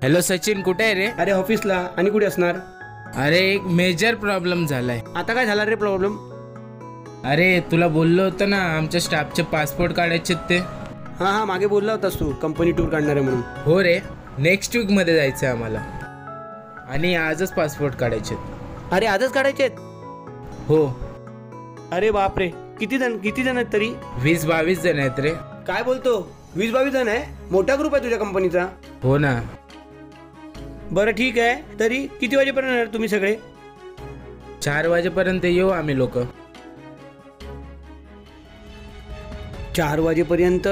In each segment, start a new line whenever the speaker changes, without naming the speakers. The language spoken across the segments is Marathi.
हॅलो सचिन, कुठे आहे रे?
अरे ऑफिसला. आणि कुठे असणार?
अरे एक मेजर प्रॉब्लेम झालाय.
आता काय झाला रे प्रॉब्लेम?
अरे तुला बोललो होतं ना आमच्या स्टाफचे पासपोर्ट काढायचे ते.
हा मागे बोलला होतास तू कंपनी टूर काढणार आहे म्हणून.
हो रे, नेक्स्ट वीक मध्ये जायचंय आम्हाला आणि आजच पासपोर्ट काढायचे.
अरे आजच काढायचे?
हो.
अरे बापरे, किती जण आहेत तरी?
20-22 जण आहेत रे.
काय बोलतो? 20-22 जण आहे? मोठा ग्रुप आहे तुझ्या कंपनीचा.
हो ना.
बरं ठीक आहे, तरी किती वाजेपर्यंत येणार तुम्ही सगळे?
4 वाजेपर्यंत येऊ आम्ही लोक.
4 वाजेपर्यंत?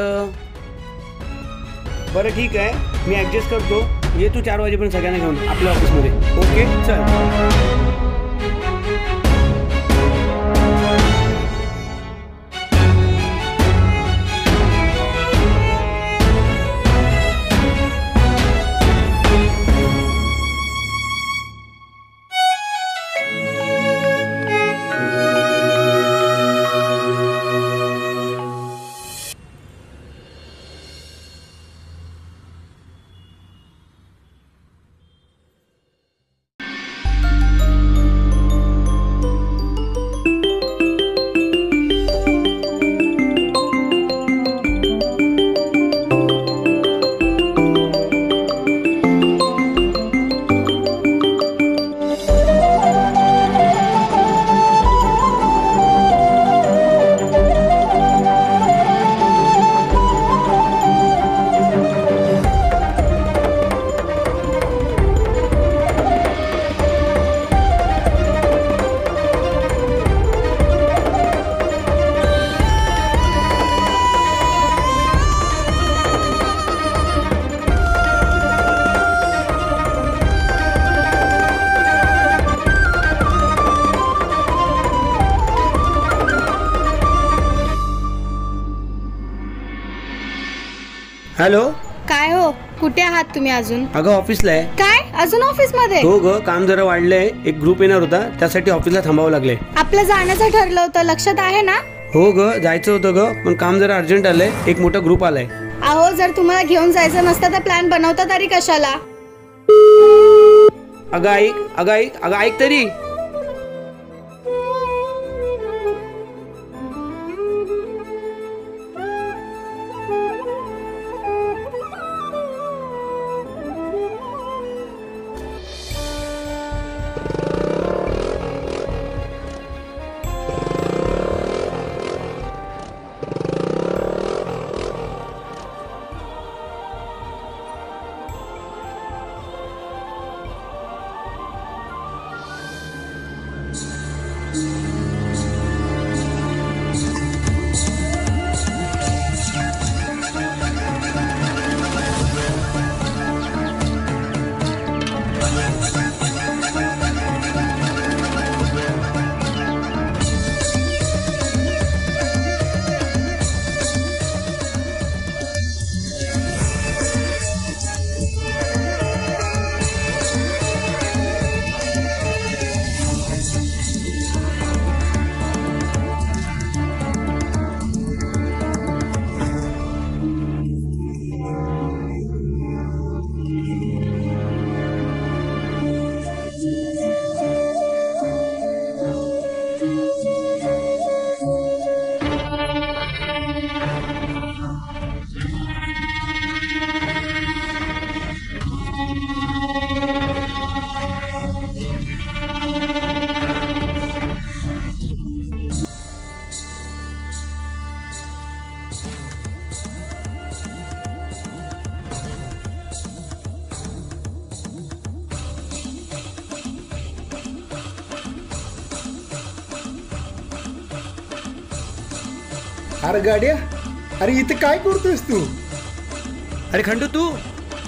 बरं ठीक आहे, मी ॲडजस्ट करतो. ये तू 4 वाजेपर्यंत सगळ्यांना घेऊन आपल्या ऑफिसमध्ये. ओके चल. हॅलो.
काय हो, कुठे आहात तुम्ही अजून?
अगं ऑफिसला आहे.
काय अजून ऑफिस मध्ये?
हो ग, काम जरा वाढलंय. एक ग्रुप येणार होता, त्यासाठी ऑफिसला थांबावं लागलंय.
आपलं जाण्याचं ठरलं होतं, लक्षात आहे ना?
हो ग, जायचं होतं ग, पण काम जरा अर्जंट आलंय. एक मोठा ग्रुप आलाय.
अहो, जर तुम्हाला घेऊन जायचं नसतं तर प्लॅन बनवता तरी कशाला?
अगं ऐक तरी.
अरे गाड्या, अरे इथे काय करतोयस तू?
अरे खंडू,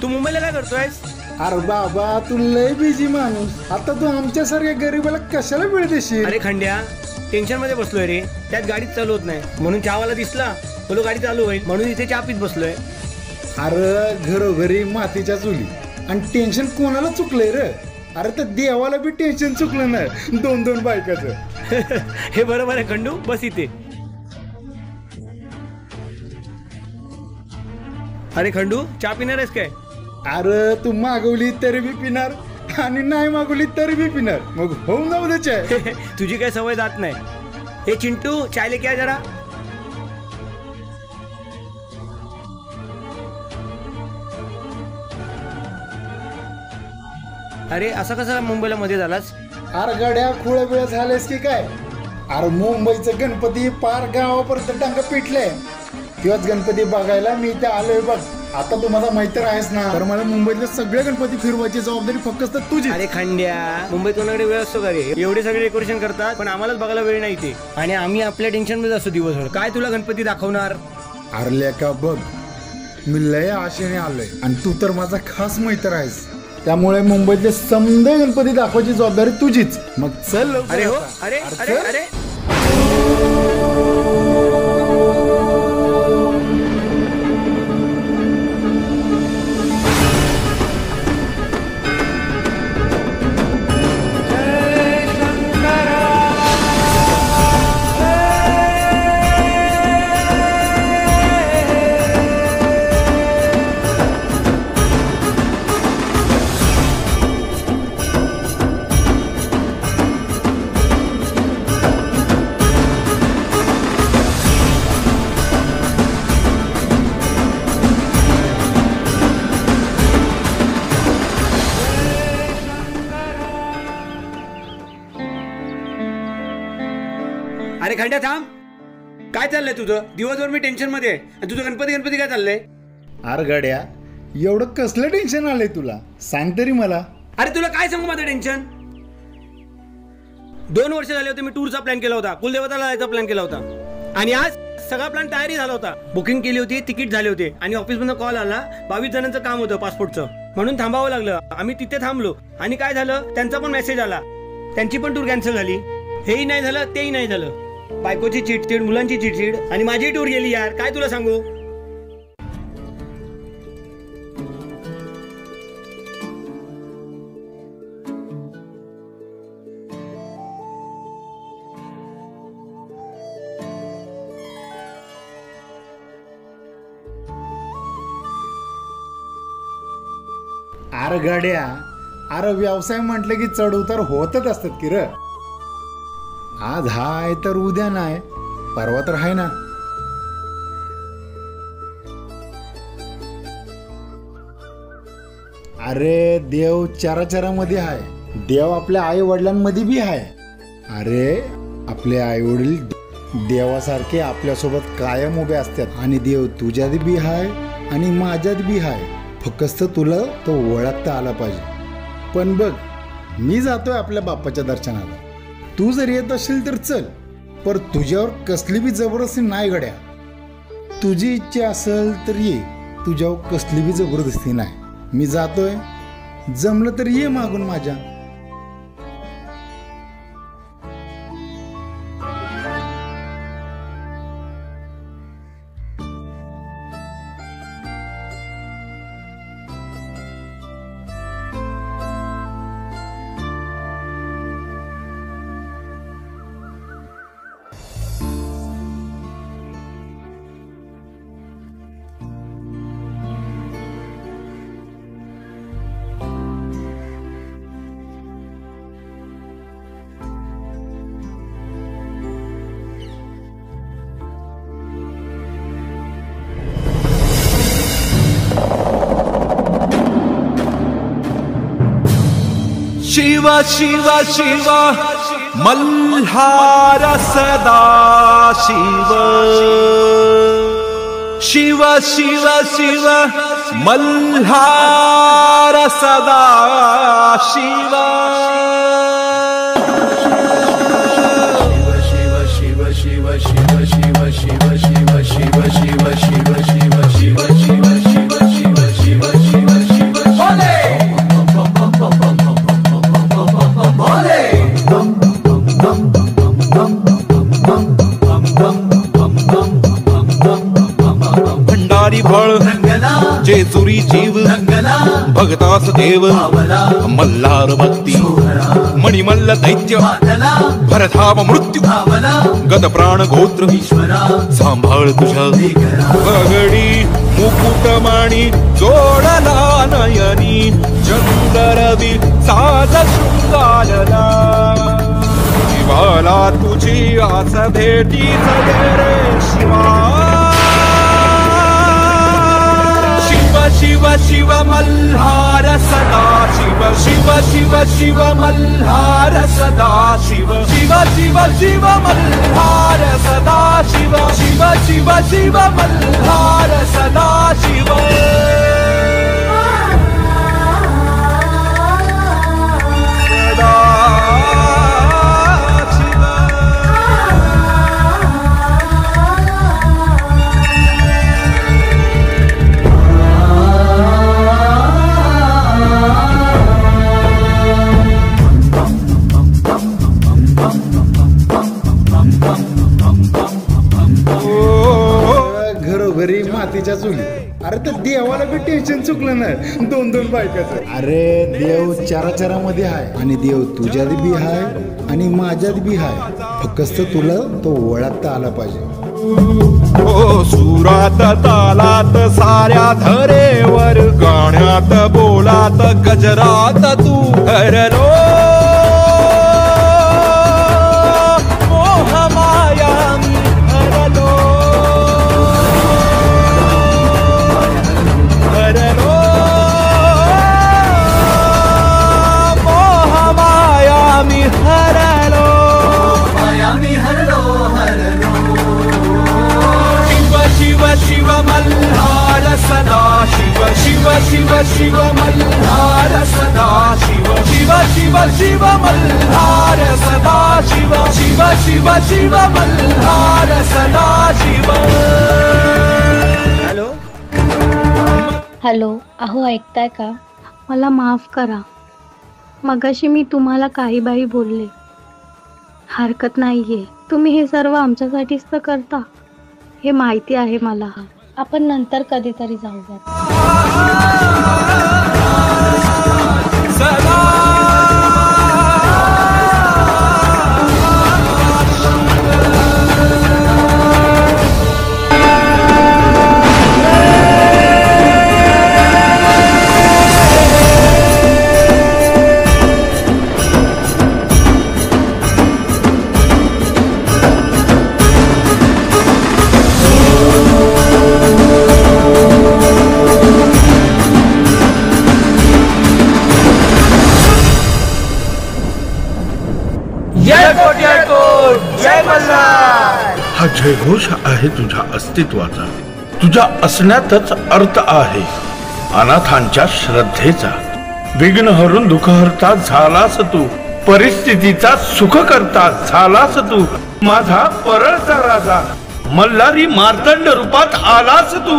तू मुंबईला काय करतोयस?
अरे बाबा, तू लय बिझी माणूस. आता तू आमच्यासारख्या गरीबाला कशाला वेळ देशील?
अरे खंड्या, टेन्शन मध्ये बसलोय रे. त्यात गाडीच चालू होत नाही, म्हणून चहावाला दिसला, बोलो गाडी चालू होईल, म्हणून इथे चहा पीत बसलोय.
अरे घरोघरी मातीच्या चुली, आणि टेन्शन कोणाला चुकलंय रे? अरे तर देवाला बी टेन्शन चुकलं नाही 2-2 बायकाचं.
हे बरोबर आहे खंडू, बस इथे. अरे खंडू, चहा पिणार आहेस काय?
अरे तू मागवली तरी बी पिणार, आणि नाही मागवली तरी बी पिणार. मग होऊन जाऊ दे चाय.
तुझी काय सवय जात नाही. हे चिंटू, चाय लेके आ जरा. अरे असं कसं मुंबईला मध्ये झालास?
अरे गाड्या, खुळ्या वेळ झालेस की काय? अरे मुंबईचं गणपती पार गावापर्यंत टांगा पिटले. तेव्हाच गणपती बघायला मी इथे आलोय बघ. आता तू मला माहिती आहेस ना, तर मला मुंबईतले सगळे गणपती फिरवायची जबाबदारी फक्त तुझी.
अरे खंड्या, मुंबईत कोणाकडे वेळ असतो का रे? एवढे सगळे डेकोरेशन करतात, पण आम्हालाच बघायला वेळ नाही ते. आणि आम्ही आपल्या टेन्शन मध्ये असतो दिवसभर. काय तुला गणपती दाखवणार?
अरे लेका बघ, मी लय आशेने आलोय, आणि तू तर माझा खास मैत्र आहेस. त्यामुळे मुंबईतले समदे गणपती दाखवायची जबाबदारी तुझीच. मग चल लवकर.
अरे हो,
आता.
अरे अरे
चल.
अरे अरे खंड्या थांब. काय चाललंय तुझं? दिवसभर मी टेन्शन मध्ये आहे, आणि तुझं गणपती काय चाललंय?
अरे गड्या, एवढं कसलं टेन्शन आलंय तुला? सांग तरी मला.
अरे तुला काय सांगू माझं टेन्शन? 2 वर्ष झाले होते मी टूरचा प्लॅन केला होता, कुलदेवताला जायचा प्लॅन केला होता, आणि आज सगळा प्लॅन तयारी झाला होता. बुकिंग केली होती, तिकीट झाले होते, आणि ऑफिसमधून कॉल आला 22 जणांचं काम होतं पासपोर्टचं, म्हणून थांबावं लागलं. आम्ही तिथे थांबलो, आणि काय झालं, त्यांचा पण मेसेज आला, त्यांची पण टूर कॅन्सल झाली. हेही नाही झालं, तेही नाही झालं. बायकोची चिडचिड, मुलांची चिडचिड, आणि माझी टूर गेली यार. काय तुला सांगू?
अरे गाड्या, अरे व्यवसाय म्हटलं की चढ उतार होतच असतात की र. आज हाय तर उद्या नाही, परवा तर हाय ना. अरे देव चराचरामध्ये आहे, देव आपल्या आई वडिलांमध्ये बी आहे. अरे आपले आई वडील देवासारखे आपल्यासोबत कायम उभे असतात, आणि देव तुझ्यात बी आहे आणि माझ्यात बी आहे. फक्त तुला तो ओळखता आला पाहिजे. पण बघ, मी जातोय आपल्या बाप्पाच्या दर्शनाला. तू जर येत असेल तर चल, पर तुझ्यावर कसली बी जबरदस्ती नाही गड्या. तुझी इच्छा असेल तर ये, तुझ्यावर कसली बी जबरदस्ती नाही. मी जातोय, जमलं तर ये मागून माझ्या.
शिव शिव शिव मल्हार सदा शिव. शिव शिव शिव मल्हार सदा शिव. शिव शिव शिव शिव शिव शिव शिव शिव जेजुरी जीव भगतास देव मल्हार भक्ती मणिमल्ल दैत्य भरधाव मृत्यू गद प्राण गोत्र सांभाळ तुझ्या पगडी मुकुट माणी जोडला नयनी चंद्ररवी साज शृंगारला शिवाला तुझी आस भेटीच रे शिवा शिव शिव मल्हार सदा शिव शिव शिव शिव मल्हार सदा शिव शिव शिव शिव मल्हार सदा शिव शिव शिव शिव मल्हार सदा शिव
घरोघरी मातीच्या चुली. अरे तर देवाला बी टेन्शन चुकलं नाही. दोन दोन बायकाचं. अरे देव चाराचारामध्ये आहे आणि देव तुझ्यात बी आहे आणि माझ्यात बी आहे. फक्त तुला तो ओळखता आला पाहिजे.
ओ सुरात तालात साऱ्या धरेवर गाण्यात बोलात गजरात तू हरलो मोह माया मी हरलो हरलो मोह माया मी हरलो माया मी हरलो शिव शिव मल्हार सदा शिव शिव शिव शिव मल्हार सदा शिव शिव शिव शिव मल्हार सदा शिव शिव शिव शिव मल्हार सदा शिव.
हॅलो
हॅलो, अहो ऐकताय का? मला माफ करा. मगाशी मी तुम्हाला काही बाई बोलले. हरकत नाहीये. तुम्ही हे सर्व आमच्यासाठीच तर करता, हे माहिती आहे मला. आपण नंतर कधीतरी जाऊयात.
हा जयघोष आहे तुझ्या अस्तित्वाचा. तुझ्या असण्यातच अर्थ आहे. अनाथांच्या श्रद्धेचा. विघ्न हरून दुःख हरता झालास तू. परिस्थितीचा सुख करता झालास तू. माझा परळचा राजा मल्हारी मार्तंड रूपात आलास तू.